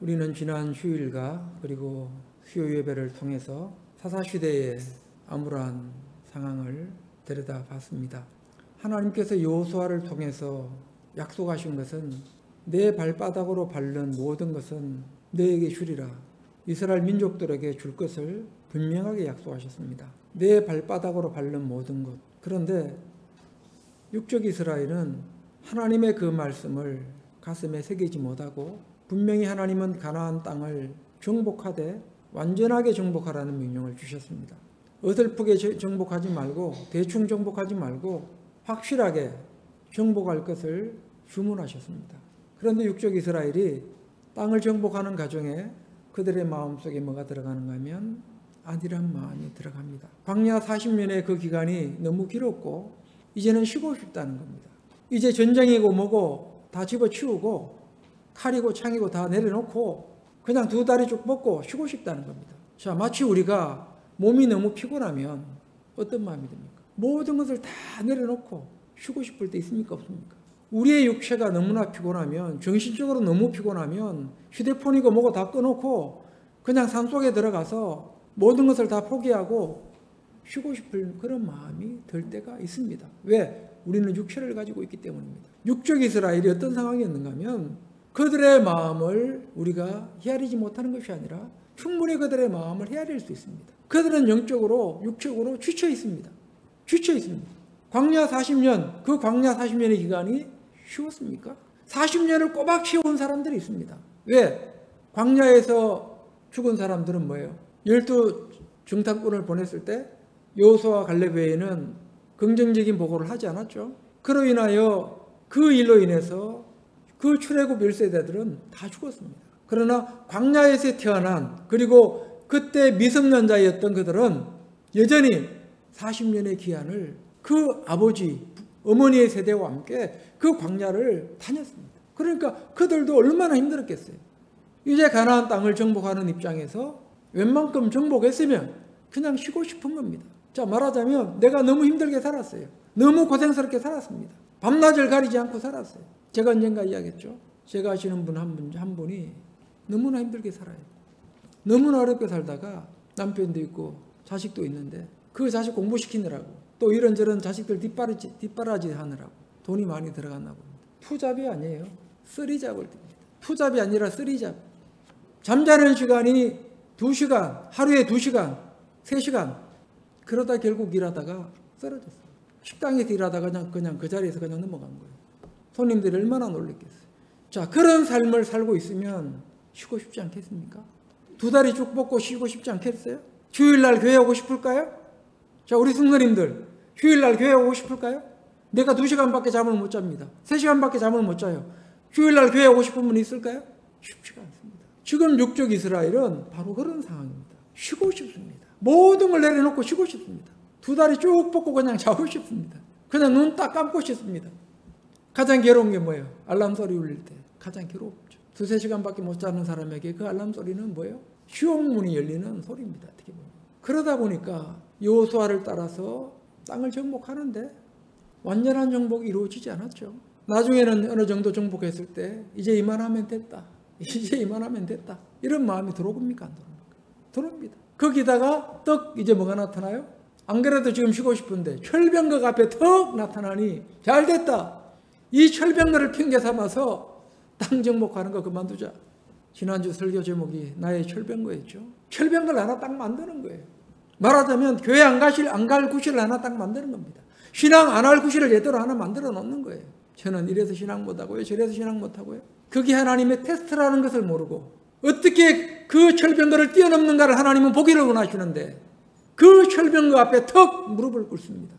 우리는 지난 휴일과 그리고 수요 예배를 통해서 사사시대의 암울한 상황을 들여다봤습니다. 하나님께서 여호수아를 통해서 약속하신 것은 내 발바닥으로 밟는 모든 것은 너에게 주리라. 이스라엘 민족들에게 줄 것을 분명하게 약속하셨습니다. 내 발바닥으로 밟는 모든 것. 그런데 육적 이스라엘은 하나님의 그 말씀을 가슴에 새기지 못하고 분명히 하나님은 가나안 땅을 정복하되 완전하게 정복하라는 명령을 주셨습니다. 어설프게 정복하지 말고 대충 정복하지 말고 확실하게 정복할 것을 주문하셨습니다. 그런데 육적 이스라엘이 땅을 정복하는 과정에 그들의 마음속에 뭐가 들어가는가 하면 안일한 마음이 들어갑니다. 광야 40년의 그 기간이 너무 길었고 이제는 쉬고 싶다는 겁니다. 이제 전쟁이고 뭐고 다 집어치우고 칼이고 창이고 다 내려놓고 그냥 두 다리 쭉 뻗고 쉬고 싶다는 겁니다. 자, 마치 우리가 몸이 너무 피곤하면 어떤 마음이 듭니까? 모든 것을 다 내려놓고 쉬고 싶을 때 있습니까? 없습니까? 우리의 육체가 너무나 피곤하면, 정신적으로 너무 피곤하면 휴대폰이고 뭐고 다 꺼놓고 그냥 산속에 들어가서 모든 것을 다 포기하고 쉬고 싶을 그런 마음이 들 때가 있습니다. 왜? 우리는 육체를 가지고 있기 때문입니다. 육적 이스라엘이 어떤 상황이었는가 하면 그들의 마음을 우리가 헤아리지 못하는 것이 아니라 충분히 그들의 마음을 헤아릴 수 있습니다. 그들은 영적으로, 육적으로 지쳐 있습니다. 지쳐 있습니다. 광야 40년, 그 광야 40년의 기간이 쉬웠습니까? 40년을 꼬박 쉬어온 사람들이 있습니다. 왜? 광야에서 죽은 사람들은 뭐예요? 12 정탐꾼을 보냈을 때 여호수아와 갈렙 외에는 긍정적인 보고를 하지 않았죠. 그로 인하여 그 일로 인해서 그 출애굽 1세대들은 다 죽었습니다. 그러나 광야에서 태어난 그리고 그때 미성년자였던 그들은 여전히 40년의 기한을 그 아버지, 어머니의 세대와 함께 그 광야를 다녔습니다. 그러니까 그들도 얼마나 힘들었겠어요. 이제 가나안 땅을 정복하는 입장에서 웬만큼 정복했으면 그냥 쉬고 싶은 겁니다. 자, 말하자면 내가 너무 힘들게 살았어요. 너무 고생스럽게 살았습니다. 밤낮을 가리지 않고 살았어요. 제가 언젠가 이야기했죠. 제가 아시는 분 한 분이 너무나 힘들게 살아요. 너무나 어렵게 살다가 남편도 있고 자식도 있는데 그 자식 공부시키느라고 또 이런저런 자식들 뒷바라지 하느라고 돈이 많이 들어갔나 봅니다. 투잡이 아니에요. 쓰리잡을 듭니다. 투잡이 아니라 쓰리잡. 잠자는 시간이 2시간, 하루에 2시간, 3시간. 그러다 결국 일하다가 쓰러졌어요. 식당에서 일하다가 그냥 그 자리에서 그냥 넘어간 거예요. 손님들이 얼마나 놀랬겠어요. 자, 그런 삶을 살고 있으면 쉬고 싶지 않겠습니까? 두 다리 쭉 뻗고 쉬고 싶지 않겠어요? 주일날 교회 오고 싶을까요? 자, 우리 성도님들 휴일날 교회 오고 싶을까요? 내가 2시간밖에 잠을 못 잡니다. 3시간밖에 잠을 못 자요. 주일날 교회 오고 싶은 분 있을까요? 쉽지가 않습니다. 지금 육적 이스라엘은 바로 그런 상황입니다. 쉬고 싶습니다. 모든 걸 내려놓고 쉬고 싶습니다. 두 다리 쭉 뻗고 그냥 자고 싶습니다. 그냥 눈 딱 감고 싶습니다. 가장 괴로운 게 뭐예요? 알람 소리 울릴 때 가장 괴롭죠. 2-3시간밖에 못 자는 사람에게 그 알람 소리는 뭐예요? 휴옥문이 열리는 소리입니다. 어떻게 보면. 그러다 보니까 여호수아를 따라서 땅을 정복하는데 완전한 정복이 이루어지지 않았죠. 나중에는 어느 정도 정복했을 때 이제 이만하면 됐다. 이제 이만하면 됐다. 이런 마음이 들어옵니까? 안 들어옵니까? 들어옵니다. 거기다가 떡 이제 뭐가 나타나요? 안 그래도 지금 쉬고 싶은데 철병거가 앞에 턱 나타나니 잘 됐다. 이 철병거를 핑계 삼아서 땅 정복하는 거 그만두자. 지난주 설교 제목이 나의 철병거였죠. 철병거를 하나 딱 만드는 거예요. 말하자면 교회 안 갈 구실을 하나 딱 만드는 겁니다. 신앙 안 할 구실을 제대로 하나 만들어 놓는 거예요. 저는 이래서 신앙 못하고요. 저래서 신앙 못하고요. 그게 하나님의 테스트라는 것을 모르고 어떻게 그 철병거를 뛰어넘는가를 하나님은 보기를 원하시는데 그 철병거 앞에 턱 무릎을 꿇습니다.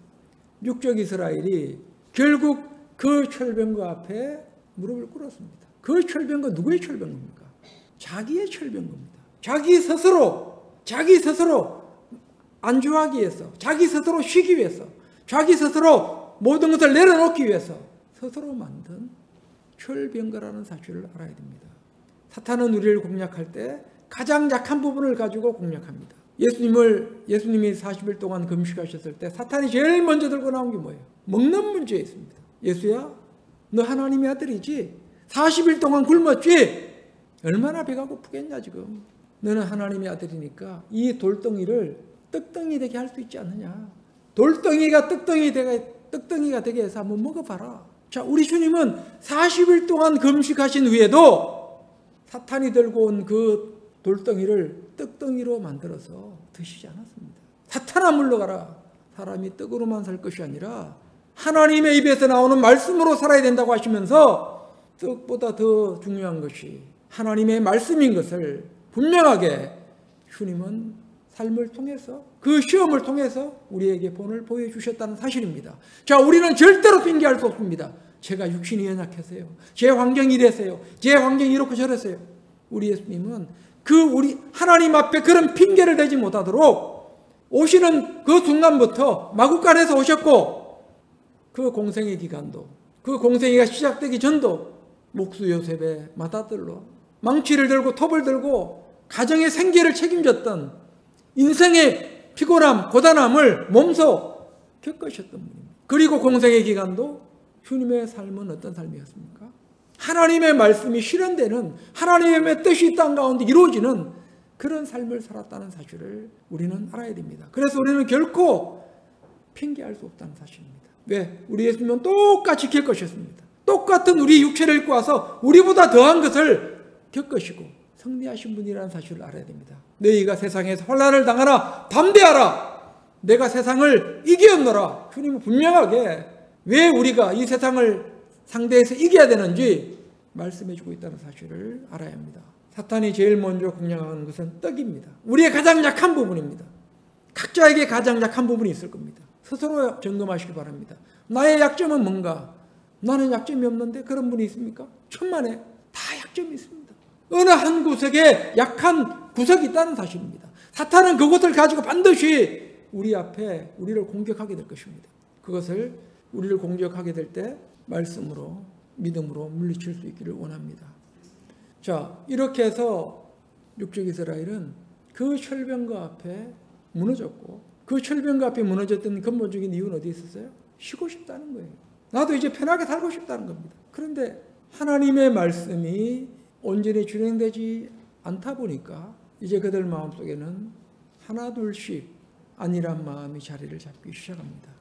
육적 이스라엘이 결국 그 철병거 앞에 무릎을 꿇었습니다. 그 철병거 누구의 철병거입니까? 자기의 철병거입니다. 자기 스스로 안주하기 위해서, 자기 스스로 쉬기 위해서, 자기 스스로 모든 것을 내려놓기 위해서 스스로 만든 철병거라는 사실을 알아야 됩니다. 사탄은 우리를 공략할 때 가장 약한 부분을 가지고 공략합니다. 예수님이 40일 동안 금식하셨을 때 사탄이 제일 먼저 들고 나온 게 뭐예요? 먹는 문제였습니다. 예수야, 너 하나님의 아들이지? 40일 동안 굶었지? 얼마나 배가 고프겠냐 지금. 너는 하나님의 아들이니까 이 돌덩이를 떡덩이 되게 할 수 있지 않느냐. 돌덩이가 떡덩이가 되게 해서 한번 먹어봐라. 자, 우리 주님은 40일 동안 금식하신 후에도 사탄이 들고 온 그 돌덩이를 떡덩이로 만들어서 드시지 않았습니다. 사탄아 물러가라. 사람이 떡으로만 살 것이 아니라 하나님의 입에서 나오는 말씀으로 살아야 된다고 하시면서 떡보다 더 중요한 것이 하나님의 말씀인 것을 분명하게 주님은 삶을 통해서 그 시험을 통해서 우리에게 본을 보여주셨다는 사실입니다. 자, 우리는 절대로 핑계할 수 없습니다. 제가 육신이 연약해서요. 제 환경이 이래서요. 제 환경이 이렇고 저래서요. 우리 예수님은 우리 하나님 앞에 그런 핑계를 대지 못하도록 오시는 그 순간부터 마구간에서 오셨고 그 공생의 기간도 그 공생애가 시작되기 전도 목수 요셉의 맏아들로 망치를 들고 톱을 들고 가정의 생계를 책임졌던 인생의 피곤함, 고단함을 몸소 겪으셨던 분입니다. 그리고 공생의 기간도 주님의 삶은 어떤 삶이었습니까? 하나님의 말씀이 실현되는 하나님의 뜻이 이 땅 가운데 이루어지는 그런 삶을 살았다는 사실을 우리는 알아야 됩니다. 그래서 우리는 결코 핑계할 수 없다는 사실입니다. 왜? 우리 예수님은 똑같이 겪으셨습니다. 똑같은 우리 육체를 입고 와서 우리보다 더한 것을 겪으시고 승리하신 분이라는 사실을 알아야 됩니다. 너희가 세상에서 환난을 당하나 담대하라. 내가 세상을 이겼노라. 주님은 분명하게 왜 우리가 이 세상을 상대해서 이겨야 되는지 말씀해주고 있다는 사실을 알아야 합니다. 사탄이 제일 먼저 공략하는 것은 떡입니다. 우리의 가장 약한 부분입니다. 각자에게 가장 약한 부분이 있을 겁니다. 스스로 점검하시기 바랍니다. 나의 약점은 뭔가? 나는 약점이 없는데 그런 분이 있습니까? 천만에 다 약점이 있습니다. 어느 한 구석에 약한 구석이 있다는 사실입니다. 사탄은 그것을 가지고 반드시 우리 앞에 우리를 공격하게 될 것입니다. 그것을 우리를 공격하게 될 때 말씀으로 믿음으로 물리칠 수 있기를 원합니다. 자, 이렇게 해서 육적 이스라엘은 그 철병거 앞에 무너졌고 그 철병거 앞에 무너졌던 근본적인 이유는 어디에 있었어요? 쉬고 싶다는 거예요. 나도 이제 편하게 살고 싶다는 겁니다. 그런데 하나님의 말씀이 온전히 준행되지 않다 보니까 이제 그들 마음속에는 하나둘씩 안일한 마음이 자리를 잡기 시작합니다.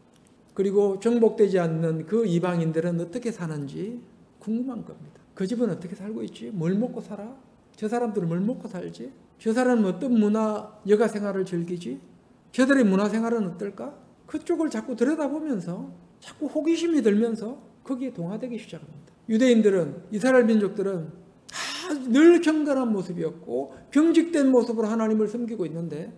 그리고 정복되지 않는 그 이방인들은 어떻게 사는지 궁금한 겁니다. 그 집은 어떻게 살고 있지? 뭘 먹고 살아? 저 사람들은 뭘 먹고 살지? 저 사람은 어떤 문화, 여가 생활을 즐기지? 저들의 문화 생활은 어떨까? 그쪽을 자꾸 들여다보면서 자꾸 호기심이 들면서 거기에 동화되기 시작합니다. 유대인들은, 이스라엘 민족들은 늘 경건한 모습이었고 경직된 모습으로 하나님을 섬기고 있는데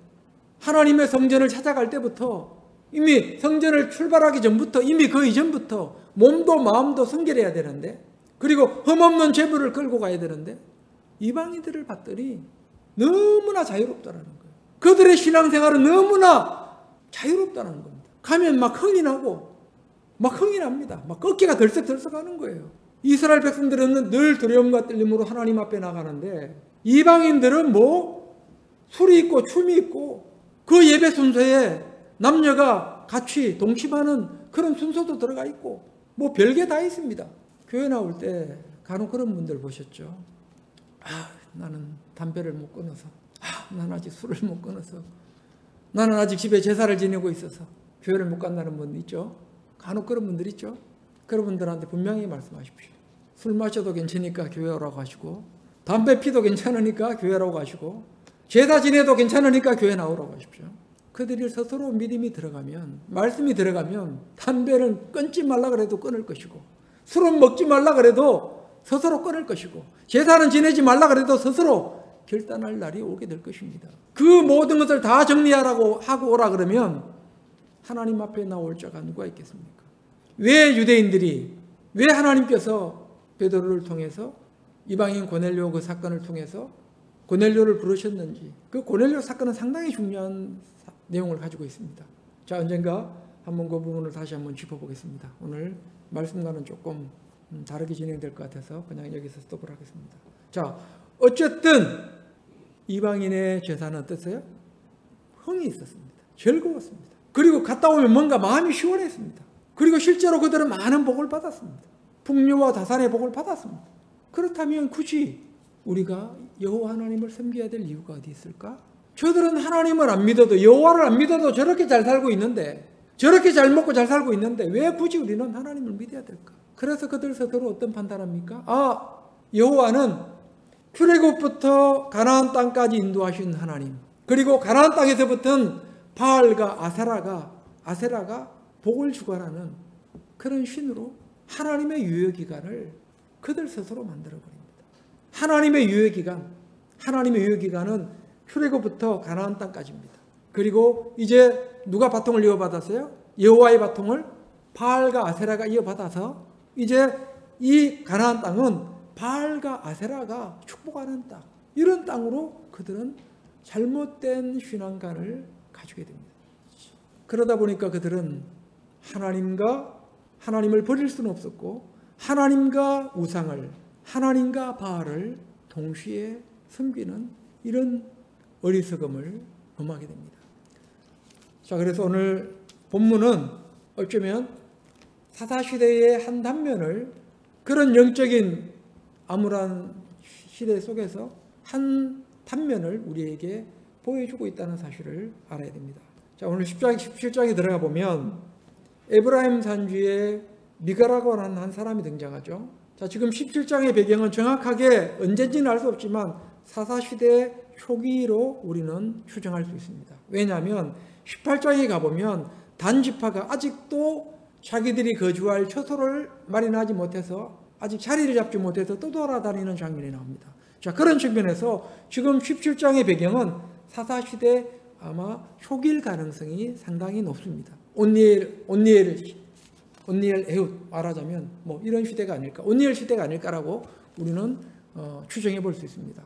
하나님의 성전을 찾아갈 때부터 이미 성전을 출발하기 전부터 이미 그 이전부터 몸도 마음도 성결해야 되는데 그리고 흠없는 제물을 끌고 가야 되는데 이방인들을 봤더니 너무나 자유롭다라는 거예요. 그들의 신앙생활은 너무나 자유롭다는 겁니다. 가면 막 흥이 나고 막 흥이 납니다. 막 어깨가 덜썩덜썩하는 거예요. 이스라엘 백성들은 늘 두려움과 떨림으로 하나님 앞에 나가는데 이방인들은 뭐 술이 있고 춤이 있고 그 예배 순서에 남녀가 같이 동침하는 그런 순서도 들어가 있고 뭐 별게 다 있습니다. 교회 나올 때 간혹 그런 분들 보셨죠? 나는 담배를 못 끊어서 나는 아직 술을 못 끊어서 나는 아직 집에 제사를 지내고 있어서 교회를 못 간다는 분 있죠? 간혹 그런 분들 있죠? 그런 분들한테 분명히 말씀하십시오. 술 마셔도 괜찮으니까 교회 오라고 하시고 담배 피도 괜찮으니까 교회라고 하시고 제사 지내도 괜찮으니까 교회 나오라고 하십시오. 그들이 스스로 믿음이 들어가면 말씀이 들어가면 담배는 끊지 말라 그래도 끊을 것이고 술은 먹지 말라 그래도 스스로 끊을 것이고 제사는 지내지 말라 그래도 스스로 결단할 날이 오게 될 것입니다. 그 모든 것을 다 정리하라고 하고 오라 그러면 하나님 앞에 나올 자가 누가 있겠습니까? 왜 유대인들이 왜 하나님께서 베드로를 통해서 이방인 고넬료 그 사건을 통해서 고넬료를 부르셨는지 그 고넬료 사건은 상당히 중요한 내용을 가지고 있습니다. 자, 언젠가 한번 그 부분을 다시 한번 짚어보겠습니다. 오늘 말씀과는 조금 다르게 진행될 것 같아서 그냥 여기서 스톱을 하겠습니다. 자, 어쨌든 이방인의 제사는 어땠어요? 흥이 있었습니다. 즐거웠습니다. 그리고 갔다 오면 뭔가 마음이 시원했습니다. 그리고 실제로 그들은 많은 복을 받았습니다. 풍요와 다산의 복을 받았습니다. 그렇다면 굳이 우리가 여호와 하나님을 섬겨야 될 이유가 어디 있을까? 저들은 하나님을 안 믿어도, 여호와를 안 믿어도 저렇게 잘 살고 있는데, 저렇게 잘 먹고 잘 살고 있는데 왜 굳이 우리는 하나님을 믿어야 될까? 그래서 그들 스스로 어떤 판단합니까? 여호와는 출애굽부터 가나안 땅까지 인도하신 하나님, 그리고 가나안 땅에서부터는 바알과 아세라가 복을 주관하는 그런 신으로 하나님의 유효기간을 그들 스스로 만들어버립니다. 하나님의 유효기간은 출애굽부터 가나안 땅까지입니다. 그리고 이제 누가 바통을 이어받았어요? 여호와의 바통을 바알과 아세라가 이어받아서 이제 이 가나안 땅은 바알과 아세라가 축복하는 땅, 이런 땅으로 그들은 잘못된 신앙관을 가지게 됩니다. 그러다 보니까 그들은 하나님을 버릴 수는 없었고, 하나님과 우상을, 하나님과 바알을 동시에 섬기는 이런 어리석음을 범하게 됩니다. 자, 그래서 오늘 본문은 어쩌면 사사시대의 한 단면을, 그런 영적인 암울한 시대 속에서 한 단면을 우리에게 보여주고 있다는 사실을 알아야 됩니다. 자, 오늘 17장에 들어가 보면 에브라임 산지에 미가라고 하는 한 사람이 등장하죠. 자, 지금 17장의 배경은 정확하게 언제인지는 알 수 없지만 사사시대 초기로 우리는 추정할 수 있습니다. 왜냐하면 18장에 가보면 단지파가 아직도 자기들이 거주할 처소를 마련하지 못해서, 아직 자리를 잡지 못해서 떠돌아다니는 장면이 나옵니다. 자, 그런 측면에서 지금 17장의 배경은 사사시대 아마 초기일 가능성이 상당히 높습니다. 온니엘 에훗 말하자면 뭐 이런 시대가 아닐까, 온니엘 시대가 아닐까라고 우리는 추정해 볼 수 있습니다.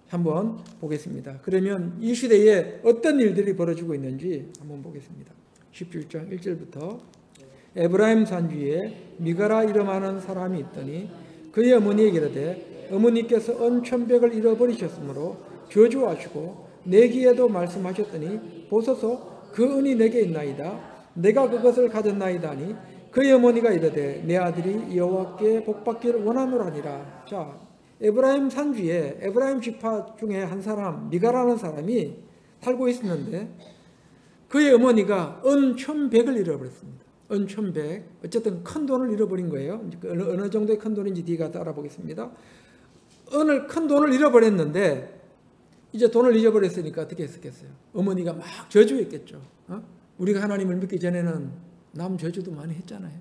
한번 보겠습니다. 그러면 이 시대에 어떤 일들이 벌어지고 있는지 한번 보겠습니다. 17장 1절부터 에브라임 산지에 미가라 이름하는 사람이 있더니 그의 어머니에게 이르되 어머니께서 은 1,100을 잃어버리셨으므로 저주하시고 내 귀에도 말씀하셨더니 보소서 그 은이 내게 있나이다. 내가 그것을 가졌나이다 하니 그의 어머니가 이르되 내 아들이 여호와께 복받기를 원하노라니라. 자, 에브라임 산지에 에브라임 지파 중에 한 사람, 미가라는 사람이 살고 있었는데 그의 어머니가 은 1,100을 잃어버렸습니다. 은 1,100, 어쨌든 큰 돈을 잃어버린 거예요. 어느 정도의 큰 돈인지 뒤가 알아보겠습니다. 큰 돈을 잃어버렸는데 이제 돈을 잊어버렸으니까 어떻게 했겠어요? 어머니가 막 저주했겠죠. 우리가 하나님을 믿기 전에는 남 저주도 많이 했잖아요.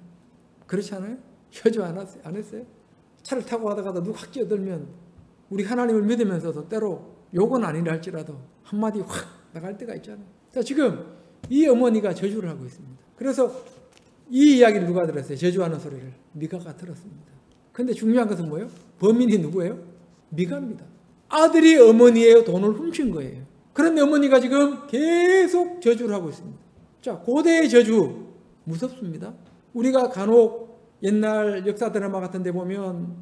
그렇지 않아요? 저주 안 했어요? 차를 타고 가다가 누가 확 끼어들면 우리 하나님을 믿으면서도 때로 욕은 아니라 할지라도 한마디 확 나갈 때가 있잖아요. 자, 지금 이 어머니가 저주를 하고 있습니다. 그래서 이 이야기를 누가 들었어요? 저주하는 소리를 미가가 들었습니다. 근데 중요한 것은 뭐예요? 범인이 누구예요? 미가입니다. 아들이 어머니의 돈을 훔친 거예요. 그런데 어머니가 지금 계속 저주를 하고 있습니다. 자, 고대의 저주 무섭습니다. 우리가 간혹 옛날 역사 드라마 같은 데 보면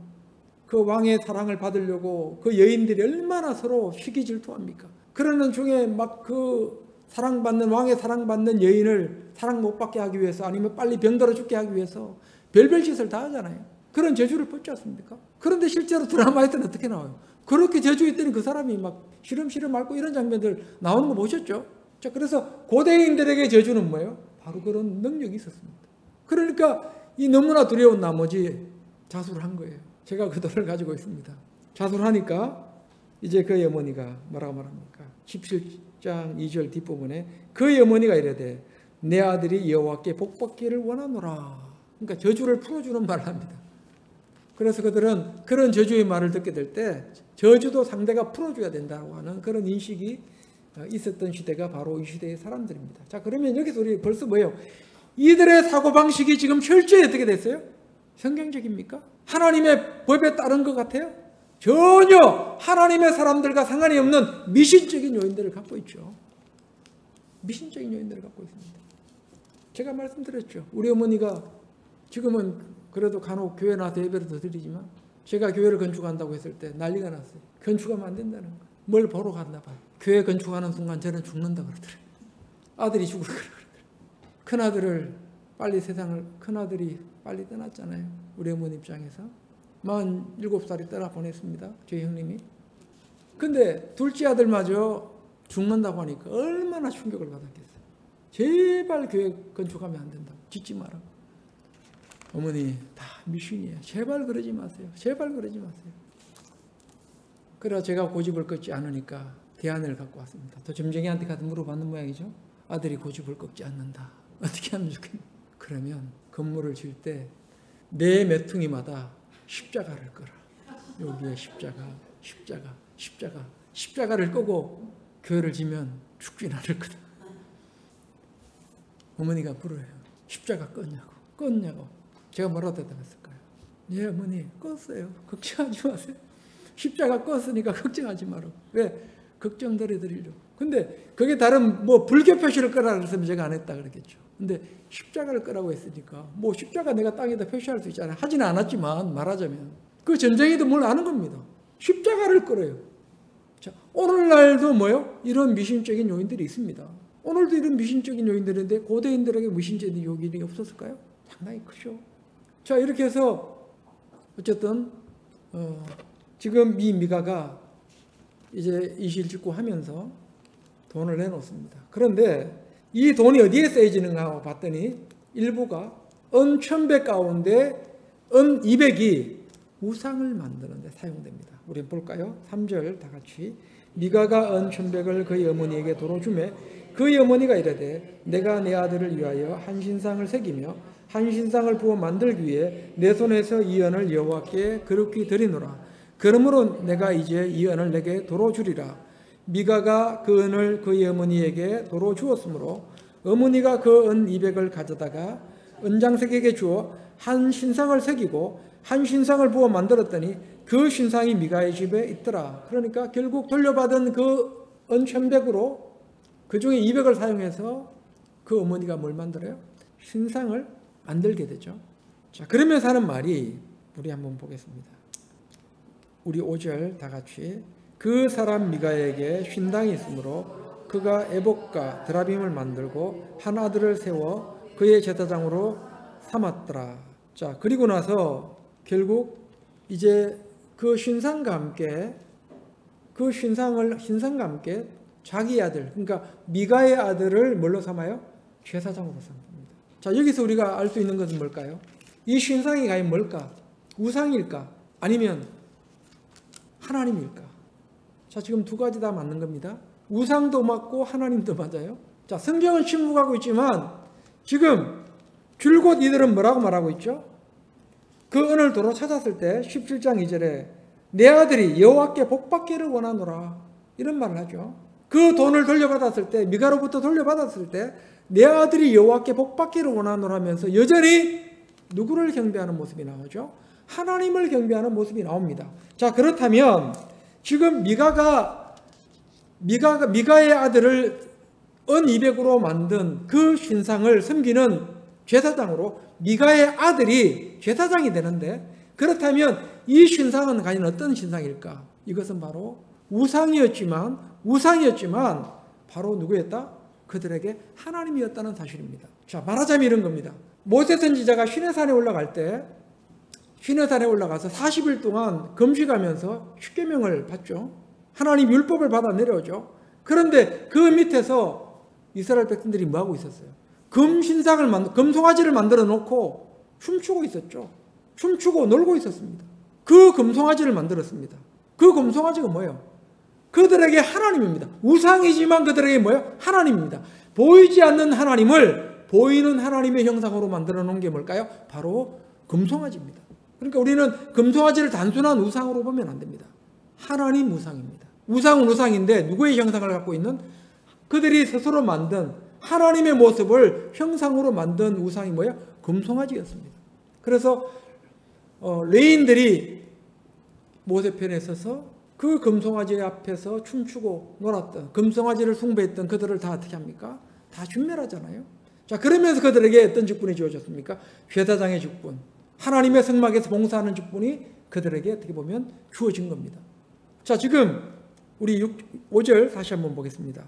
그 왕의 사랑을 받으려고 그 여인들이 얼마나 서로 시기 질투합니까? 그러는 중에 막 그 왕의 사랑받는 여인을 사랑 못 받게 하기 위해서, 아니면 빨리 병들어 죽게 하기 위해서 별별 짓을 다 하잖아요. 그런 저주를 뻗지 않습니까? 그런데 실제로 드라마에서는 어떻게 나와요? 그렇게 저주했더니 그 사람이 막 시름시름 앓고 이런 장면들 나오는 거 보셨죠? 자, 그래서 고대인들에게 저주는 뭐예요? 바로 그런 능력이 있었습니다. 그러니까 이 너무나 두려운 나머지 자수를 한 거예요. 제가 그 돈을 가지고 있습니다. 자수를 하니까 이제 그의 어머니가 뭐라고 말합니까? 17장 2절 뒷부분에 그의 어머니가 이르되 내 아들이 여호와께 복받기를 원하노라. 그러니까 저주를 풀어주는 말을 합니다. 그래서 그들은 그런 저주의 말을 듣게 될 때 저주도 상대가 풀어줘야 된다고 하는 그런 인식이 있었던 시대가 바로 이 시대의 사람들입니다. 자, 그러면 여기서 우리 벌써 뭐예요? 이들의 사고방식이 지금 철저히 어떻게 됐어요? 성경적입니까? 하나님의 법에 따른 것 같아요? 전혀 하나님의 사람들과 상관이 없는 미신적인 요인들을 갖고 있죠. 미신적인 요인들을 갖고 있습니다. 제가 말씀드렸죠. 우리 어머니가 지금은 그래도 간혹 교회 나와서 예배를 더 드리지만 제가 교회를 건축한다고 했을 때 난리가 났어요. 건축하면 안 된다는 거예요. 뭘 보러 갔나 봐요. 교회 건축하는 순간 저는 죽는다 그러더래요. 아들이 죽을 거라 그러더래요. 큰아들이 빨리 떠났잖아요. 우리 어머니 입장에서 47살이 떠나 보냈습니다. 저희 형님이. 근데 둘째 아들마저 죽는다고 하니까 얼마나 충격을 받았겠어요. 제발 교회 건축하면 안 된다고. 짓지 마라. 어머니 다 미신이에요. 제발 그러지 마세요. 제발 그러지 마세요. 그래서 제가 고집을 꺾지 않으니까 대안을 갖고 왔습니다. 또 점쟁이한테 가서 물어봤는 모양이죠. 아들이 고집을 꺾지 않는다. 어떻게 하면 좋겠냐. 그러면 건물을 지을 때 매 메퉁이마다 십자가를 꺼라. 여기에 십자가를 끄고 교회를 지면 죽진 않을 거다. 어머니가 물어요. 십자가 껐냐고. 제가 뭐라고 대답했을까요? 네 어머니 껐어요. 걱정하지 마세요. 십자가 껐으니까 걱정하지 마라. 왜? 걱정들이 드리려고. 근데 그게 다른 뭐 불교 표시를 끄라 그랬으면 제가 안 했다 그랬겠죠. 근데 십자가를 끄라고 했으니까 뭐 십자가 내가 땅에다 표시할 수 있잖아요. 하지는 않았지만 말하자면 그 전쟁이도 뭘 아는 겁니다. 십자가를 끌어요. 자, 오늘날도 뭐요? 이런 미신적인 요인들이 있습니다. 오늘도 이런 미신적인 요인들인데 고대인들에게 미신적인 요인이 없었을까요? 상당히 크죠. 자, 이렇게 해서 어쨌든 지금 이 미가가 이제 이실직고 하면서 돈을 내놓습니다. 그런데 이 돈이 어디에 쓰여지는가 하고 봤더니 일부가 은 1000배 가운데 은 200이 우상을 만드는 데 사용됩니다. 우리 볼까요? 3절 다 같이. 미가가 은 1000백을 그의 어머니에게 도로 주매 그의 어머니가 이르되 내가 내 아들을 위하여 한 신상을 새기며 한 신상을 부어 만들기 위해 내 손에서 이 은을 여호와께 거룩히 드리노라. 그러므로 내가 이제 이 은을 내게 도로 주리라. 미가가 그 은을 그의 어머니에게 도로 주었으므로 어머니가 그 은 200을 가져다가 은장색에게 주어 한 신상을 새기고 한 신상을 부어 만들었더니 그 신상이 미가의 집에 있더라. 그러니까 결국 돌려받은 그 은 1000백으로 그 중에 200을 사용해서 그 어머니가 뭘 만들어요? 신상을 만들게 되죠. 자, 그러면서 하는 말이 우리 한번 보겠습니다. 우리 5절 다 같이. 그 사람 미가에게 쉰당이 있으므로 그가 에봇과 드라빔을 만들고 한 아들을 세워 그의 제사장으로 삼았더라. 자, 그리고 나서 결국 이제 그 신상과 함께 자기 아들, 그러니까 미가의 아들을 뭘로 삼아요? 제사장으로 삼습니다. 자, 여기서 우리가 알 수 있는 것은 뭘까요? 이 신상이 과연 뭘까? 우상일까? 아니면 하나님일까? 자, 지금 두 가지 다 맞는 겁니다. 우상도 맞고 하나님도 맞아요. 자, 성경은 침묵하고 있지만 지금 줄곧 이들은 뭐라고 말하고 있죠? 그 은을 도로 찾았을 때 17장 2절에 내 아들이 여호와께 복받기를 원하노라 이런 말을 하죠. 그 돈을 돌려받았을 때, 미가로부터 돌려받았을 때 내 아들이 여호와께 복받기를 원하노라면서 여전히 누구를 경배하는 모습이 나오죠? 하나님을 경배하는 모습이 나옵니다. 자, 그렇다면 지금 미가의 아들을 은 200으로 만든 그 신상을 섬기는 제사장으로 미가의 아들이 제사장이 되는데, 그렇다면 이 신상은 과연 어떤 신상일까? 이것은 바로 우상이었지만 바로 누구였다? 그들에게 하나님이었다는 사실입니다. 자, 말하자면 이런 겁니다. 모세 선지자가 시내산에 올라가서 40일 동안 금식하면서 십계명을 받죠. 하나님 율법을 받아 내려오죠. 그런데 그 밑에서 이스라엘 백성들이 뭐하고 있었어요? 금송아지를 만들어 놓고 춤추고 있었죠. 춤추고 놀고 있었습니다. 그 금송아지를 만들었습니다. 그 금송아지가 뭐예요? 그들에게 하나님입니다. 우상이지만 그들에게 뭐예요? 하나님입니다. 보이지 않는 하나님을 보이는 하나님의 형상으로 만들어 놓은 게 뭘까요? 바로 금송아지입니다. 그러니까 우리는 금송아지를 단순한 우상으로 보면 안 됩니다. 하나님 우상입니다. 우상은 우상인데 누구의 형상을 갖고 있는? 그들이 스스로 만든 하나님의 모습을 형상으로 만든 우상이 뭐예요? 금송아지였습니다. 그래서 레인들이 모세편에 서서 그 금송아지 앞에서 춤추고 놀았던, 금송아지를 숭배했던 그들을 다 어떻게 합니까? 다 준멸하잖아요. 자, 그러면서 그들에게 어떤 직분이 주어졌습니까? 제사장의 직분, 하나님의 성막에서 봉사하는 직분이 그들에게 어떻게 보면 주어진 겁니다. 자, 지금 우리 5절 다시 한번 보겠습니다.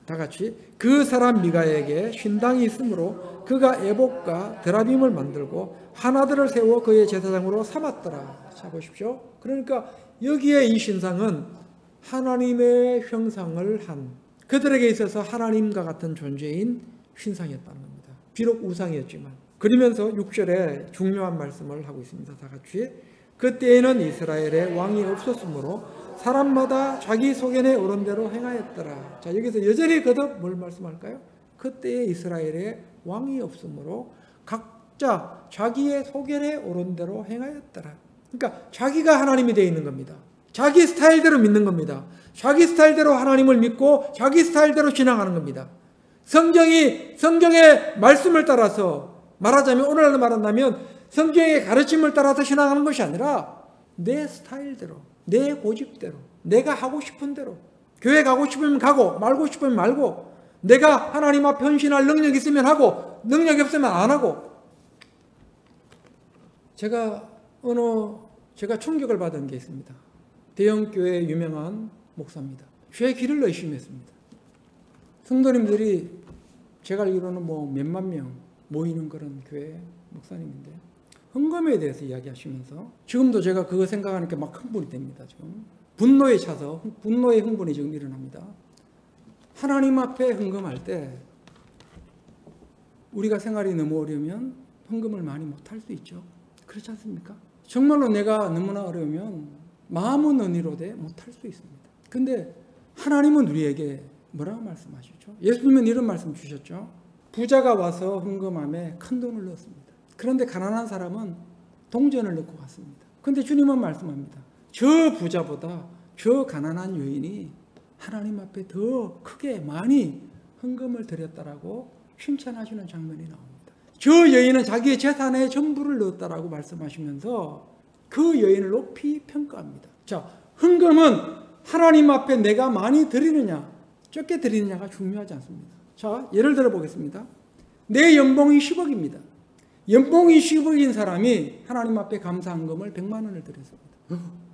다 같이. 그 사람 미가에게 쉰당이 있으므로 그가 에봇과 드라빔을 만들고 한 아들을 세워 그의 제사장으로 삼았더라. 자, 보십시오. 그러니까 여기에 이 신상은 하나님의 형상을 한, 그들에게 있어서 하나님과 같은 존재인 신상이었다는 겁니다. 비록 우상이었지만. 그러면서 6절에 중요한 말씀을 하고 있습니다. 다 같이. 그때에는 이스라엘에 왕이 없었으므로 사람마다 자기 소견에 오른 대로 행하였더라. 자, 여기서 여전히 거듭 뭘 말씀할까요? 그때에 이스라엘에 왕이 없으므로 각자 자기의 소견에 오른 대로 행하였더라. 그러니까 자기가 하나님이 되어 있는 겁니다. 자기 스타일대로 믿는 겁니다. 자기 스타일대로 하나님을 믿고 자기 스타일대로 신앙하는 겁니다. 성경의 말씀을 따라서 말하자면, 오늘날로 말한다면 성경의 가르침을 따라서 신앙하는 것이 아니라 내 스타일대로, 내 고집대로, 내가 하고 싶은 대로, 교회 가고 싶으면 가고 말고 싶으면 말고, 내가 하나님 앞에 헌신할 능력이 있으면 하고 능력이 없으면 안 하고. 제가 충격을 받은 게 있습니다. 대형교회 유명한 목사입니다. 죄 길을 의심했습니다. 성도님들이 제가 알기로는 몇만 명 모이는 그런 교회 목사님인데, 헌금에 대해서 이야기하시면서 지금도 제가 그거 생각하니까 막 흥분이 됩니다. 지금 분노에 차서 분노의 흥분이 지금 일어납니다. 하나님 앞에 헌금할 때 우리가 생활이 너무 어려우면 헌금을 많이 못할 수 있죠. 그렇지 않습니까? 정말로 내가 너무나 어려우면 마음은 은혜로되 못할 수 있습니다. 근데 하나님은 우리에게 뭐라고 말씀하시죠? 예수님은 이런 말씀 주셨죠. 부자가 와서 헌금함에 큰 돈을 넣었습니다. 그런데 가난한 사람은 동전을 넣고 갔습니다. 그런데 주님은 말씀합니다. 저 부자보다 저 가난한 여인이 하나님 앞에 더 크게 많이 헌금을 드렸다라고 칭찬하시는 장면이 나옵니다. 저 여인은 자기의 재산의 전부를 넣었다라고 말씀하시면서 그 여인을 높이 평가합니다. 자, 헌금은 하나님 앞에 내가 많이 드리느냐 적게 드리느냐가 중요하지 않습니다. 자, 예를 들어 보겠습니다. 내 연봉이 10억입니다. 연봉이 10억인 사람이 하나님 앞에 감사헌금을 100만 원을 드렸습니다.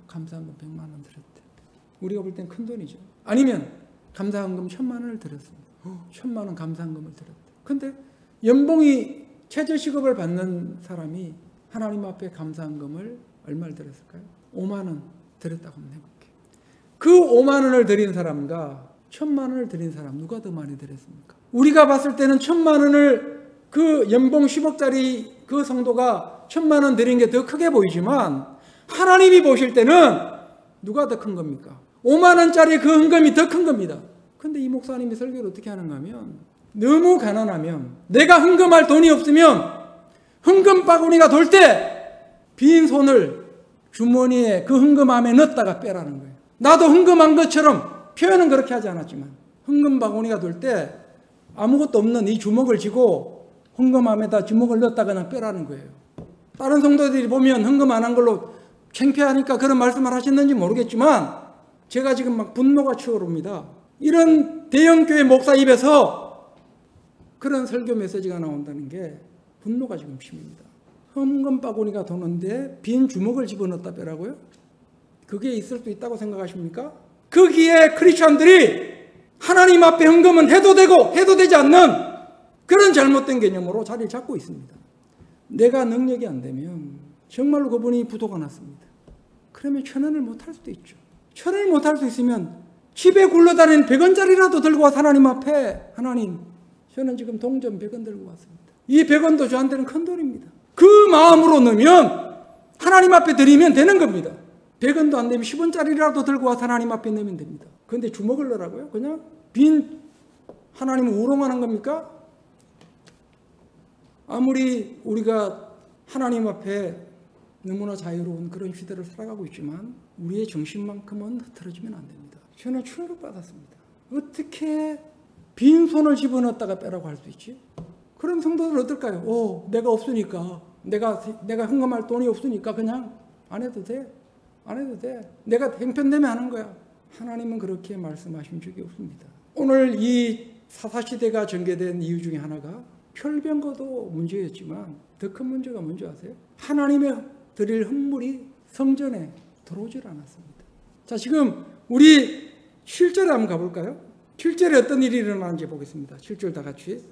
감사헌금 100만 원 드렸대. 우리가 볼 땐 큰 돈이죠. 아니면 감사헌금 1000만 원을 드렸습니다. 1000만 원 감사헌금을 드렸대. 근데 연봉이 최저시급을 받는 사람이 하나님 앞에 감사헌금을 얼마를 드렸을까요? 5만 원 드렸다고 한번 해볼게요. 그 5만 원을 드린 사람과 1000만 원을 드린 사람 누가 더 많이 드렸습니까? 우리가 봤을 때는 1000만 원을 그 연봉 10억짜리 그 성도가 1000만 원 드린 게 더 크게 보이지만 하나님이 보실 때는 누가 더 큰 겁니까? 5만 원짜리 그 헌금이 더 큰 겁니다. 근데 이 목사님이 설교를 어떻게 하는가 하면 너무 가난하면 내가 헌금할 돈이 없으면 헌금 바구니가 돌 때 빈 손을 주머니에 그 헌금함에 넣었다가 빼라는 거예요. 나도 헌금한 것처럼 표현은 그렇게 하지 않았지만 헌금 바구니가 돌 때 아무것도 없는 이 주먹을 쥐고 헌금함에다 주먹을 넣었다가 그냥 빼라는 거예요. 다른 성도들이 보면 헌금 안 한 걸로 창피하니까 그런 말씀을 하셨는지 모르겠지만 제가 지금 막 분노가 치어오릅니다. 이런 대형교회 목사 입에서 그런 설교 메시지가 나온다는 게 분노가 지금 핍니다. 헌금 바구니가 도는데 빈 주먹을 집어넣었다 빼라고요? 그게 있을 수 있다고 생각하십니까? 거기에 크리스천들이 하나님 앞에 헌금은 해도 되고 해도 되지 않는 그런 잘못된 개념으로 자리를 잡고 있습니다. 내가 능력이 안 되면 정말로 그분이 부도가 났습니다. 그러면 1000원을 못할 수도 있죠. 1000원을 못할 수 있으면 집에 굴러다니는 100원짜리라도 들고 와서 하나님 앞에, 하나님 저는 지금 동전 100원 들고 왔습니다. 이 100원도 저한테는 큰 돈입니다. 그 마음으로 넣으면 하나님 앞에 드리면 되는 겁니다. 100원도 안 되면 10원짜리라도 들고 와서 하나님 앞에 넣으면 됩니다. 그런데 주먹을 넣으라고요? 그냥 빈 하나님을 우롱하는 겁니까? 아무리 우리가 하나님 앞에 너무나 자유로운 그런 시대를 살아가고 있지만 우리의 정신만큼은 흐트러지면 안 됩니다. 저는 충격받았습니다. 어떻게 빈손을 집어넣었다가 빼라고 할 수 있지? 그럼 성도들 어떨까요? 내가 없으니까, 내가 헌금할 돈이 없으니까 그냥 안 해도 돼. 안 해도 돼. 내가 형편되면 하는 거야. 하나님은 그렇게 말씀하신 적이 없습니다. 오늘 이 사사시대가 전개된 이유 중에 하나가 별병거도 문제였지만 더 큰 문제가 뭔지 아세요? 하나님의 드릴 헌물이 성전에 들어오질 않았습니다. 자, 지금 우리 7절에 한번 가볼까요? 7절에 어떤 일이 일어나는지 보겠습니다. 7절 다 같이.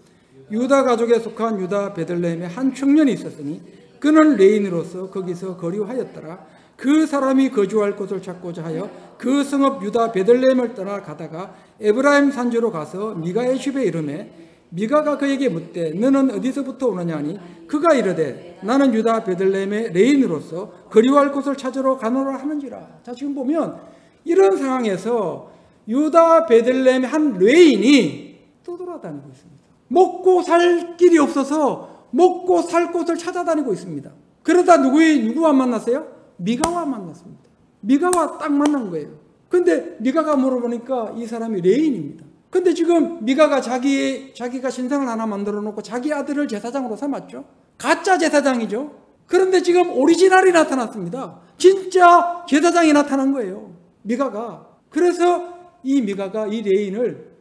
유다 가족에 속한 유다 베들레헴에 한 청년이 있었으니 그는 레인으로서 거기서 거류하였더라. 그 사람이 거주할 곳을 찾고자 하여 그 성읍 유다 베들레헴을 떠나 가다가 에브라임 산지로 가서 미가의 집에 이르매 미가가 그에게 묻되 너는 어디서부터 오느냐 하니 그가 이르되 나는 유다 베들레헴의 레인으로서 그리워할 곳을 찾으러 가노라 하는지라. 자, 지금 보면 이런 상황에서 유다 베들레헴의 한 레인이 떠돌아다니고 있습니다. 먹고 살 길이 없어서 먹고 살 곳을 찾아다니고 있습니다. 그러다 누구와 만났어요? 미가와 만났습니다. 미가와 딱 만난 거예요. 근데 미가가 물어보니까 이 사람이 레인입니다. 근데 지금 미가가 자기가 신상을 하나 만들어 놓고 자기 아들을 제사장으로 삼았죠. 가짜 제사장이죠. 그런데 지금 오리지널이 나타났습니다. 진짜 제사장이 나타난 거예요. 미가가. 그래서 이 미가가 이 레인을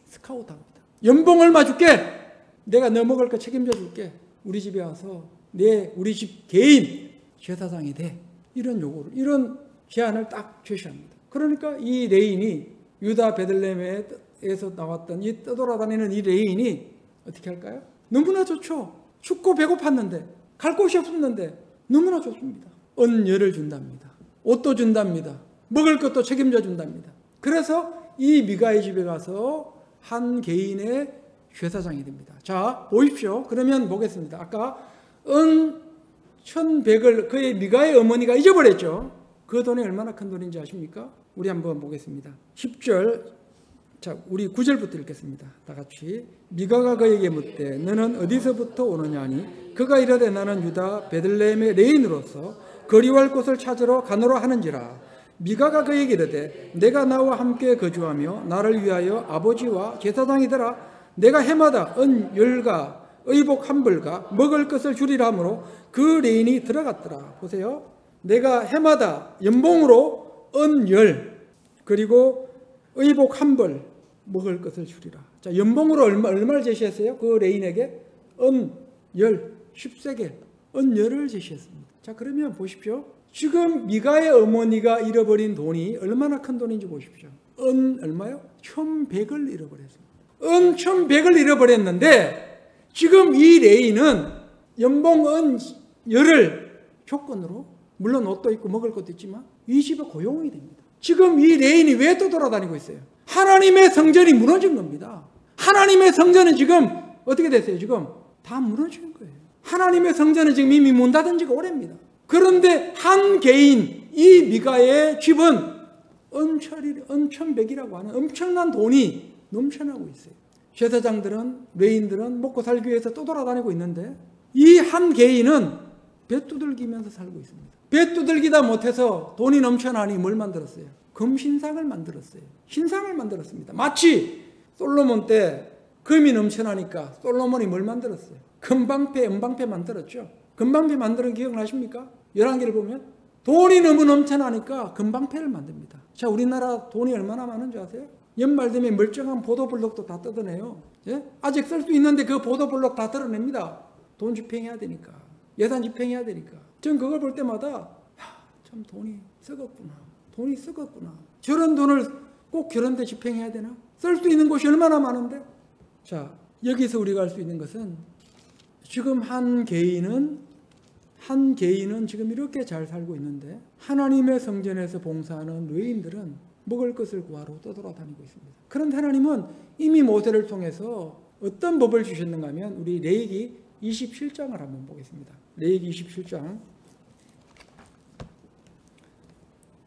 스카우트합니다. 연봉 얼마 줄게. 내가 너 먹을 거 책임져 줄게. 우리 집에 와서 우리 집 개인 제사장이 돼. 이런 요구를, 이런 제안을 딱 제시합니다. 그러니까 이 레인이 유다 베들레헴에서 나왔던 이 떠돌아다니는 이 레인이 어떻게 할까요? 너무나 좋죠. 춥고 배고팠는데 갈 곳이 없었는데 너무나 좋습니다. 은여를 준답니다. 옷도 준답니다. 먹을 것도 책임져 준답니다. 그래서 이 미가의 집에 가서 한 개인의 제사장이 됩니다. 자, 보십시오. 그러면 보겠습니다. 아까 은 1100을 그의 미가의 어머니가 잊어버렸죠. 그 돈이 얼마나 큰 돈인지 아십니까? 우리 한번 보겠습니다. 10절, 자, 우리 9절부터 읽겠습니다. 다 같이. 미가가 그에게 묻되 너는 어디서부터 오느냐 하니 그가 이르되 나는 유다 베들레헴의 레인으로서 거리할 곳을 찾으러 가노라 하는지라. 미가가 그에게 이르되 내가 나와 함께 거주하며 나를 위하여 아버지와 제사장이더라. 내가 해마다 은 10가 의복 한 벌과 먹을 것을 주리라 하므로 그 레인이 들어갔더라. 보세요. 내가 해마다 연봉으로 은 10 그리고 의복 한 벌 먹을 것을 주리라. 자, 연봉으로 얼마를 제시했어요? 그 레인에게 은 10세겔 은 10을 제시했습니다. 자, 그러면 보십시오. 지금 미가의 어머니가 잃어버린 돈이 얼마나 큰 돈인지 보십시오. 은 얼마요? 1100을 잃어버렸습니다. 은 1100을 잃어버렸는데 지금 이 레인은 연봉 은 10을 조건으로, 물론 옷도 있고 먹을 것도 있지만 이 집에 고용이 됩니다. 지금 이 레인이 왜 또 돌아다니고 있어요? 하나님의 성전이 무너진 겁니다. 하나님의 성전은 지금 어떻게 됐어요? 지금 다 무너진 거예요. 하나님의 성전은 지금 이미 문 닫은 지가 오래입니다. 그런데 한 개인 이 미가의 집은 은 1100이라고 하는 엄청난 돈이 넘쳐나고 있어요. 제사장들은, 레인들은 먹고 살기 위해서 또 돌아다니고 있는데 이 한 개인은 배 두들기면서 살고 있습니다. 배 두들기다 못해서 돈이 넘쳐나니 뭘 만들었어요? 금신상을 만들었어요. 신상을 만들었습니다. 마치 솔로몬 때 금이 넘쳐나니까 솔로몬이 뭘 만들었어요? 금방패, 은방패 만들었죠. 금방패 만드는 기억나십니까? 열왕기를 보면 돈이 너무 넘쳐나니까 금방패를 만듭니다. 자, 우리나라 돈이 얼마나 많은지 아세요? 연말 되면 멀쩡한 보도블록도 다 뜯어내요. 예? 아직 쓸 수 있는데 그 보도블록 다 뜯어냅니다. 돈 집행해야 되니까. 예산 집행해야 되니까. 전 그걸 볼 때마다 참 돈이 썩었구나. 돈이 썩었구나. 저런 돈을 꼭 저런 데 집행해야 되나? 쓸 수 있는 곳이 얼마나 많은데? 자, 여기서 우리가 알 수 있는 것은 지금 한 개인은 지금 이렇게 잘 살고 있는데 하나님의 성전에서 봉사하는 레인들은 먹을 것을 구하러 떠돌아다니고 있습니다. 그런데 하나님은 이미 모세를 통해서 어떤 법을 주셨는가 하면 우리 레위기 27장을 한번 보겠습니다. 레위기 27장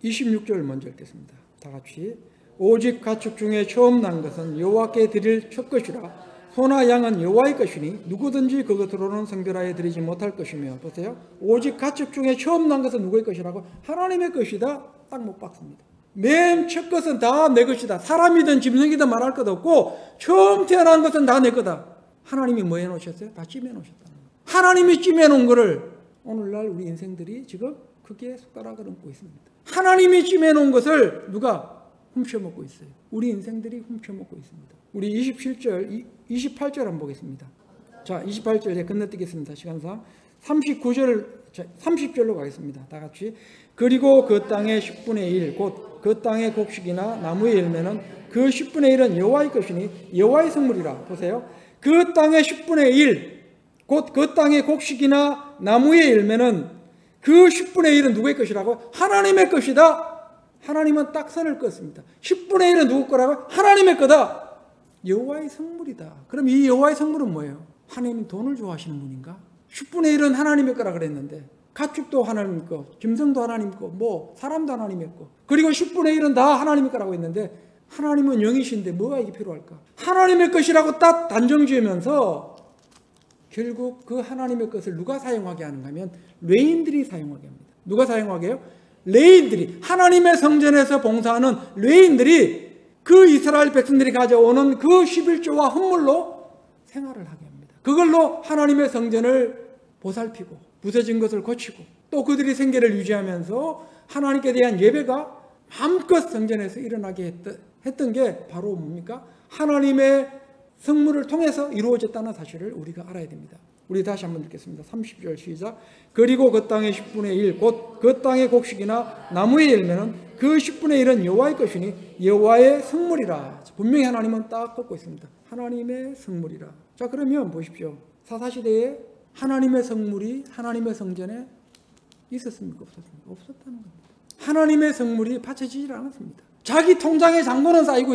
26절 먼저 읽겠습니다. 다 같이. 오직 가축 중에 처음 난 것은 여호와께 드릴 첫 것이라. 소나 양은 여호와의 것이니 누구든지 그것으로는 성별하여 드리지 못할 것이며. 보세요. 오직 가축 중에 처음 난 것은 누구의 것이라고? 하나님의 것이다. 딱 못 박습니다. 맨 첫 것은 다 내 것이다. 사람이든 짐승이든 말할 것 없고 처음 태어난 것은 다 내 거다. 하나님이 뭐 해놓으셨어요? 다 찜해놓으셨다는 거예요. 하나님이 찜해놓은 거를 오늘날 우리 인생들이 지금 크게 숟가락을 얹고 있습니다. 하나님이 찜해놓은 것을 누가 훔쳐먹고 있어요? 우리 인생들이 훔쳐먹고 있습니다. 우리 28절 한번 보겠습니다. 자, 28절 건너뛰겠습니다. 시간상. 30절로 가겠습니다. 다 같이. 그리고 그 땅의 10분의 1, 곧 그 땅의 곡식이나 나무의 열매는 그 10분의 1은 여호와의 것이니 여호와의 성물이라. 보세요. 그 땅의 10분의 1, 곧 그 땅의 곡식이나 나무의 열매는 그 10분의 1은 누구의 것이라고? 하나님의 것이다. 하나님은 딱 선을 껐습니다. 10분의 1은 누구 거라고? 하나님의 거다. 여호와의 성물이다. 그럼 이 여호와의 성물은 뭐예요? 하나님이 돈을 좋아하시는 분인가? 10분의 1은 하나님의 거라 그랬는데 가축도 하나님 거, 짐승도 하나님 거, 뭐 사람도 하나님의 거. 그리고 10분의 1은 다 하나님의 거라고 했는데 하나님은 영이신데 뭐가 이게 필요할까? 하나님의 것이라고 딱 단정 지으면서 결국 그 하나님의 것을 누가 사용하게 하는가 하면 레인들이 사용하게 합니다. 누가 사용하게 해요? 레인들이, 하나님의 성전에서 봉사하는 레인들이 그 이스라엘 백성들이 가져오는 그 11조와 헌물로 생활을 하게 합니다. 그걸로 하나님의 성전을 보살피고 부서진 것을 고치고 또 그들이 생계를 유지하면서 하나님께 대한 예배가 마음껏 성전에서 일어나게 했던 게 바로 뭡니까? 하나님의 성물을 통해서 이루어졌다는 사실을 우리가 알아야 됩니다. 우리 다시 한번 읽겠습니다. 30절 시작. 그리고 그 땅의 10분의 1 곧 그 땅의 곡식이나 나무의 열매는 그 10분의 1은 여호와의 것이니 여호와의 성물이라. 분명히 하나님은 딱 긋고 있습니다. 하나님의 성물이라. 자, 그러면 보십시오. 사사시대에 하나님의 성물이 하나님의 성전에 있었습니까? 없었습니까? 없었다는 겁니다. 하나님의 성물이 바쳐지질 않았습니다. 자기 통장에 잔고는 쌓이고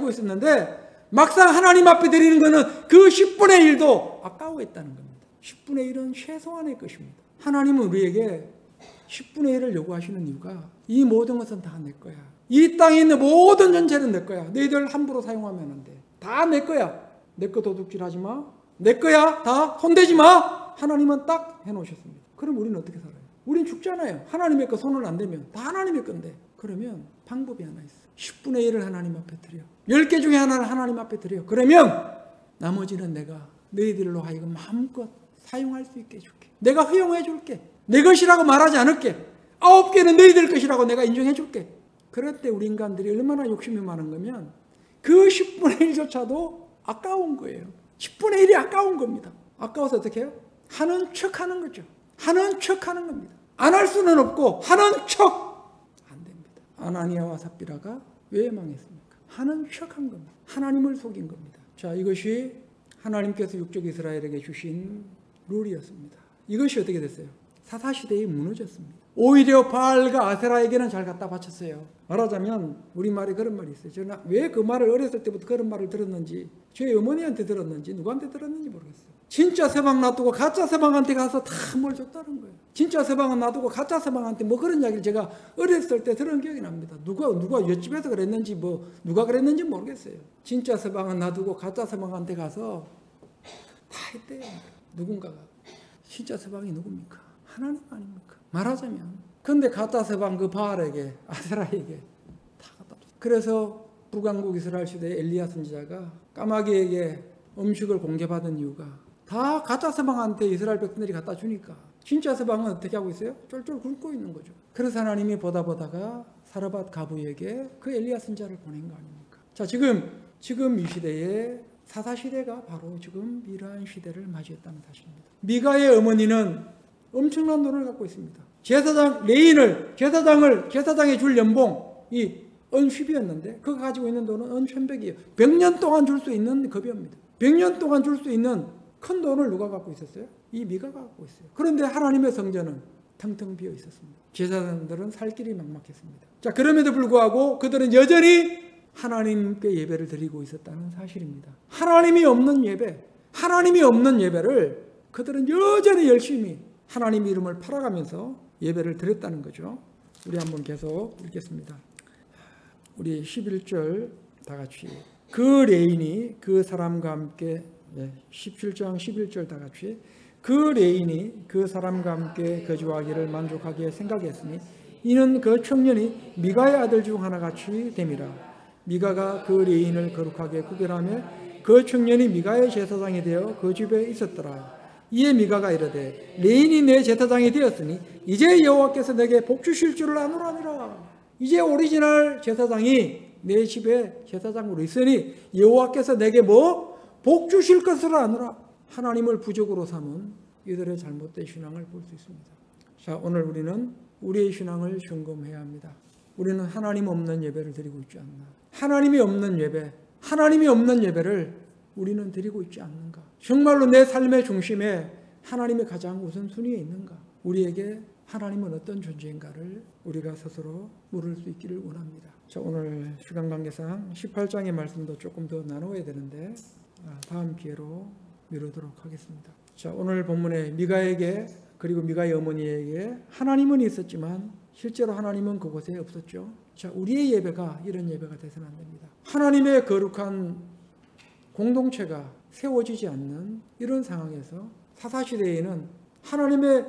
있었는데 막상 하나님 앞에 드리는 것은 그 10분의 1도 아까워했다는 겁니다. 10분의 1은 최소한의 것입니다. 하나님은 우리에게 10분의 1을 요구하시는 이유가 이 모든 것은 다 내 거야. 이 땅에 있는 모든 전체는 내 거야. 너희들 함부로 사용하면 안 돼. 다 내 거야. 내 거 도둑질하지 마. 내 거야. 다 손대지 마. 하나님은 딱 해놓으셨습니다. 그럼 우리는 어떻게 살아요? 우린 죽잖아요. 하나님의 거 손을 안 대면 다 하나님의 건데. 그러면 방법이 하나 있어. 10분의 1을 하나님 앞에 드려. 10개 중에 하나를 하나님 앞에 드려. 그러면 나머지는 내가 너희들로 하여금 마음껏 사용할 수 있게 해줄게. 내가 허용해 줄게. 내 것이라고 말하지 않을게. 9개는 너희들 것이라고 내가 인정해 줄게. 그럴 때 우리 인간들이 얼마나 욕심이 많은 거면 그 10분의 1조차도 아까운 거예요. 10분의 1이 아까운 겁니다. 아까워서 어떻게 해요? 하는 척 하는 거죠. 하는 척 하는 겁니다. 안 할 수는 없고 하는 척 안 됩니다. 아나니아와 삽비라가 왜 망했습니까? 하는 척 한 겁니다. 하나님을 속인 겁니다. 자, 이것이 하나님께서 육적 이스라엘에게 주신 룰이었습니다. 이것이 어떻게 됐어요? 사사시대에 무너졌습니다. 오히려 바알과 아세라에게는 잘 갖다 바쳤어요. 말하자면 우리말에 그런 말이 있어요. 저는 왜 그 말을 어렸을 때부터 그런 말을 들었는지, 저희 어머니한테 들었는지 누구한테 들었는지 모르겠어요. 진짜 서방 놔두고 가짜 서방한테 가서 다 뭘 줬다는 거예요. 진짜 서방은 놔두고 가짜 서방한테 뭐 그런 이야기를 제가 어렸을 때 들은 기억이 납니다. 누가 옆집에서 그랬는지 뭐 누가 그랬는지 모르겠어요. 진짜 서방은 놔두고 가짜 서방한테 가서 다 했대요. 누군가가. 진짜 서방이 누굽니까? 하나님 아닙니까? 말하자면. 근데 가짜 서방 그 바알에게, 아세라에게 다 갖다 줬어요. 그래서 북왕국 이스라엘 시대에 엘리야 선지자가 까마귀에게 음식을 공개받은 이유가 다 가짜 서방한테 이스라엘 백성들이 갖다 주니까 진짜 서방은 어떻게 하고 있어요? 쫄쫄 굶고 있는 거죠. 그래서 하나님이 보다가 사르밧 가부에게 그 엘리야 선지자를 보낸 거 아닙니까? 자, 지금 이 시대에 사사시대가 바로 지금 이러한 시대를 맞이했다는 사실입니다. 미가의 어머니는 엄청난 돈을 갖고 있습니다. 제사장에 줄 연봉이 언십이었는데 그거 가지고 있는 돈은 언천백이에요. 100년 동안 줄 수 있는 급여입니다. 100년 동안 줄 수 있는 큰 돈을 누가 갖고 있었어요? 이 미가가 갖고 있어요. 그런데 하나님의 성전은 텅텅 비어 있었습니다. 제사장들은 살 길이 막막했습니다. 자, 그럼에도 불구하고 그들은 여전히 하나님께 예배를 드리고 있었다는 사실입니다. 하나님이 없는 예배를 그들은 여전히 열심히 하나님의 이름을 팔아가면서 예배를 드렸다는 거죠. 우리 한번 계속 읽겠습니다. 우리 11절 다 같이. 그 레인이 그 사람과 함께 17장 11절 다 같이. 그 레인이 그 사람과 함께 거주하기를 만족하게 생각했으니 이는 그 청년이 미가의 아들 중 하나같이 됨이라. 미가가 그 레인을 거룩하게 구별하며 그 청년이 미가의 제사장이 되어 그 집에 있었더라. 이에 미가가 이르되 레인이 내 제사장이 되었으니 이제 여호와께서 내게 복 주실 줄을 아노라니라. 이제 오리지널 제사장이 내 집에 제사장으로 있으니 여호와께서 내게 뭐 복 주실 것을 아노라. 하나님을 부족으로 삼은 이들의 잘못된 신앙을 볼 수 있습니다. 자, 오늘 우리는 우리의 신앙을 점검해야 합니다. 우리는 하나님 없는 예배를 드리고 있지 않나. 하나님이 없는 예배를 우리는 드리고 있지 않는가. 정말로 내 삶의 중심에 하나님의 가장 우선순위에 있는가? 우리에게 하나님은 어떤 존재인가를 우리가 스스로 물을 수 있기를 원합니다. 자, 오늘 시간 관계상 18장의 말씀도 조금 더 나누어야 되는데 다음 기회로 미루도록 하겠습니다. 자, 오늘 본문에 미가에게 그리고 미가의 어머니에게 하나님은 있었지만 실제로 하나님은 그곳에 없었죠. 자, 우리의 예배가 이런 예배가 되서는 안 됩니다. 하나님의 거룩한 공동체가 세워지지 않는 이런 상황에서 사사시대에는 하나님의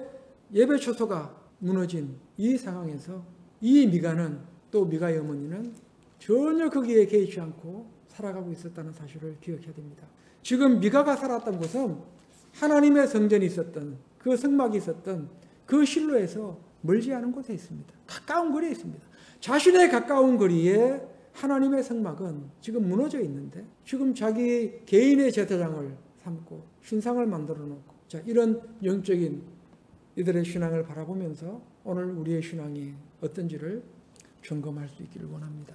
예배 초소가 무너진 이 상황에서 이 미가는 또 미가의 어머니는 전혀 거기에 개의치 않고 살아가고 있었다는 사실을 기억해야 됩니다. 지금 미가가 살았던 곳은 하나님의 성전이 있었던 그 성막이 있었던 그 실로에서 멀지 않은 곳에 있습니다. 가까운 거리에 있습니다. 자신의 가까운 거리에 하나님의 성막은 지금 무너져 있는데 지금 자기 개인의 제사장을 삼고 신상을 만들어 놓고 자, 이런 영적인 이들의 신앙을 바라보면서 오늘 우리의 신앙이 어떤지를 점검할 수 있기를 원합니다.